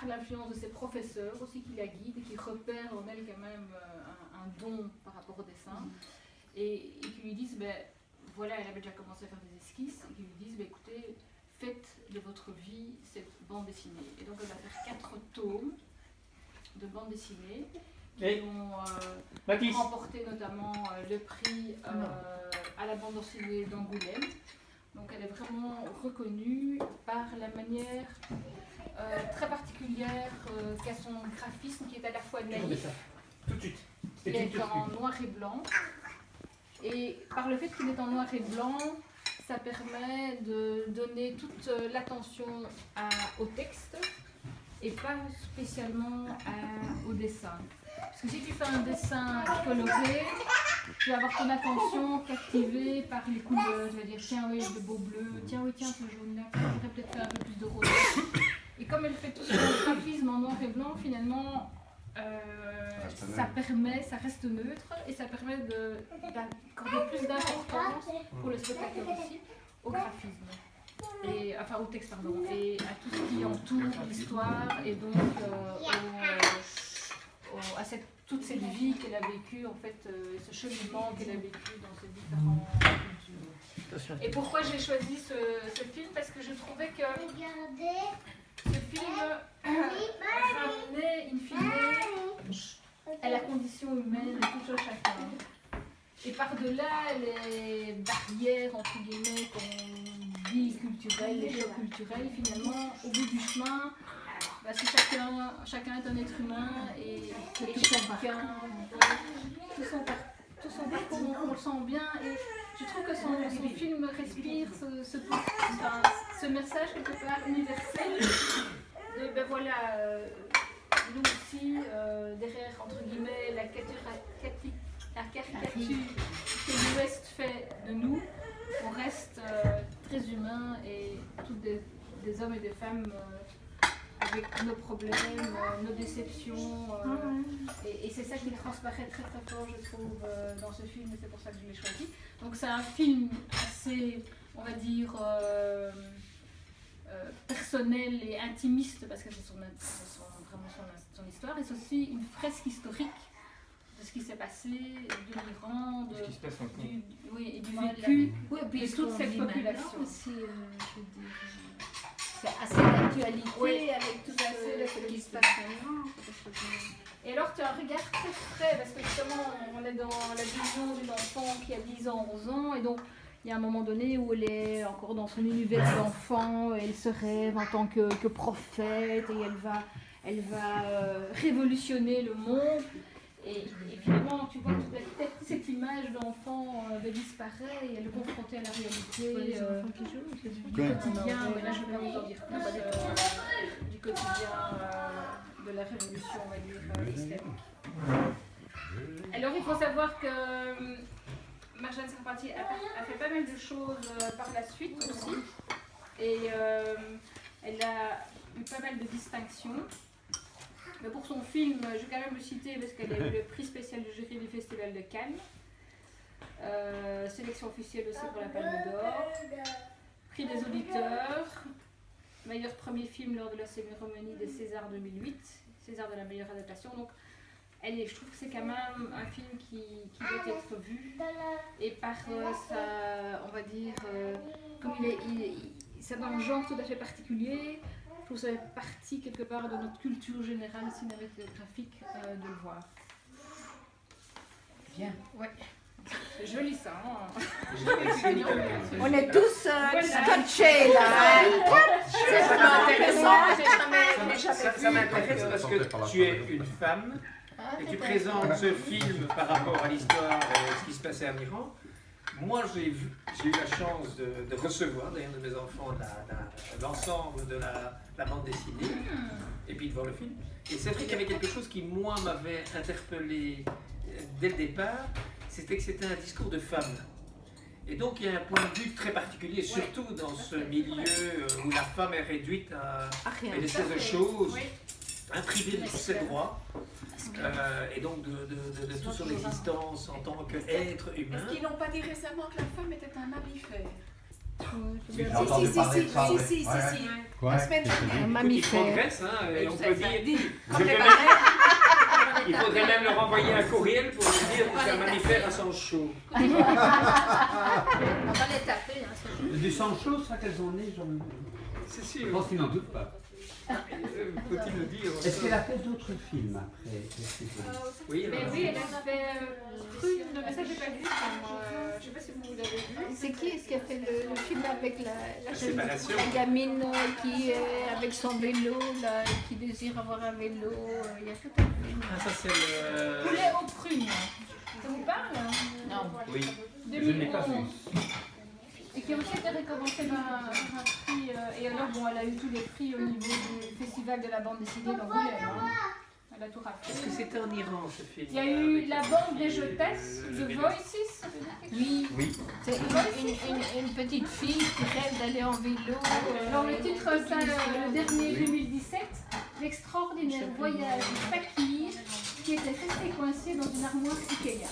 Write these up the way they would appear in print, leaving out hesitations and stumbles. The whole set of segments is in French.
par l'influence de ses professeurs aussi qui la guident et qui repèrent en elle quand même un don par rapport au dessin et qui lui disent, ben, voilà, elle avait déjà commencé à faire des esquisses et qui lui disent, ben, écoutez, faites de votre vie cette bande dessinée. Et donc elle va faire 4 tomes de bande dessinée qui ont remporté notamment le prix à la bande dessinée d'Angoulême. Donc elle est vraiment reconnue par la manière très particulière qu'a son graphisme qui est à la fois naïf, tout de suite. qui est en noir et blanc. Et par le fait qu'il est en noir et blanc, ça permet de donner toute l'attention au texte et pas spécialement au dessin. Parce que si tu fais un dessin coloré, tu vas avoir ton attention captivée par les couleurs. Tu vas dire, tiens, oui, le beau bleu, tiens, oui, tiens, ce jaune-là, tu pourrais peut-être faire un peu plus de rose. Et comme elle fait tout son graphisme en noir et blanc, finalement, ça reste neutre et ça permet d'accorder plus d'importance pour le spectateur aussi au graphisme. Et, enfin au texte, pardon, et à tout ce qui entoure l'histoire et donc à toute cette vie qu'elle a vécue, en fait, ce cheminement qu'elle a vécu dans ces différentes cultures. Et pourquoi j'ai choisi ce film? Parce que je trouvais que ce film ramenait in fine à la condition humaine de tout un chacun. Et par-delà les barrières, entre guillemets, qu'on dit culturelles, les chocs culturels, finalement, au bout du chemin, bah, si chacun est un être humain et que tout son parcours, on le sent bien. Et je trouve que son film respire ce message quelque part universel de, ben voilà, nous aussi, derrière, entre guillemets, la caricature que l'Ouest fait de nous, on reste très humains et toutes des hommes et des femmes avec nos problèmes, nos déceptions. Et c'est ça qui transparaît très très fort, je trouve, dans ce film et c'est pour ça que je l'ai choisi. Donc c'est un film assez, on va dire, personnel et intimiste parce que c'est vraiment son histoire et c'est aussi une fresque historique de ce qui s'est passé, de l'Iran, de ce qui se passe en du vécu de toute cette population. Aussi, je veux dire, c'est assez d'actualité avec tout ce qui se passe maintenant. Et alors tu as un regard très frais parce que justement on est dans la vision d'une enfant qui a 10 ans, 11 ans et donc il y a un moment donné où elle est encore dans son univers d'enfant, elle se rêve en tant que prophète et elle va révolutionner le monde. Et finalement, tu vois toute cette image d'enfant disparaît et elle est confrontée à la réalité du quotidien. Mais là, je ne vais pas vous en dire plus, du quotidien de la révolution, on va dire, islamique. Alors, il faut savoir que Marjane Serpentier a fait pas mal de choses par la suite aussi. Et elle a eu pas mal de distinctions. Mais pour son film, je vais quand même le citer parce qu'elle a eu le prix spécial du jury du Festival de Cannes. Sélection officielle aussi pour la Palme d'Or. Prix des auditeurs. Meilleur premier film lors de la cérémonie des Césars 2008. César de la meilleure adaptation. Donc, je trouve que c'est quand même un film qui doit être vu. Et par sa, on va dire, comme c'est dans un genre tout à fait particulier. Je trouve que ça fait partie quelque part de notre culture générale cinématographique de le voir. Bien. Ouais. C'est joli ça. Hein. On est tous scotchés là. C'est vraiment intéressant. Ça m'intéresse parce que tu es une femme et tu présentes ce film par rapport à l'histoire et ce qui se passait en Iran. Moi, j'ai eu la chance de recevoir, d'ailleurs, de mes enfants, l'ensemble de la bande dessinée, et puis de voir le film. Et c'est vrai qu'il y avait quelque chose qui, moi, m'avait interpellé dès le départ, c'était que c'était un discours de femme. Et donc, il y a un point de vue très particulier, surtout dans ce milieu où la femme est réduite à une espèce de chose, privée de ses droits. Et donc de toute son existence en tant qu'être humain. Est-ce qu'ils n'ont pas dit récemment que la femme était un mammifère? J'ai entendu parler de ça. Si. Quoi? La semaine dernière. Un Qui mammifère. progresse, hein, et on peut dire. Quand Je les peux parents- Il faudrait même leur envoyer un courriel pour lui dire qu'un mammifère a son chaud. On va les taper. Hein, Du sang chaud, ça, qu'elles ont né, genre. C'est Je sûr. pense qu'ils n'en doutent pas. Faut-il le dire? Est-ce qu'elle a fait d'autres films après? Oui, Mais alors, oui, elle a fait Prune, mais ça j'ai pas vu ça moi. Je sais pas si vous l'avez vu. C'est qui est-ce qui a fait le film avec la jeune séparation. la gamine qui est avec son vélo, là, et qui désire avoir un vélo. Il y a tout un film. Ah, ça c'est le. Poulet aux prunes. Ça vous parle? Non. Oui. Je ne l'ai pas vu. 2011. Et qui a aussi été récompensée par un prix. Et alors, bon, elle a eu tous les prix au niveau du festival de la bande dessinée d'Angoulême. Hein. Elle a tout raflé. Est-ce que c'était en Iran ce film? Il y a eu La bande des Jotesses, The Voices. Ça veut dire quelque chose? Oui, Oui. c'est une petite fille qui rêve d'aller en vélo. Alors le titre, c'est le dernier 2017, l'extraordinaire voyage du fakir qui était resté coincé dans une armoire Ikea.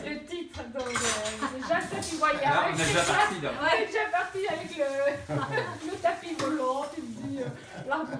Le titre, donc déjà c'est du voyage. Là, on est déjà parti, là. On est déjà parti avec le tapis volant, tu te dis l'arbre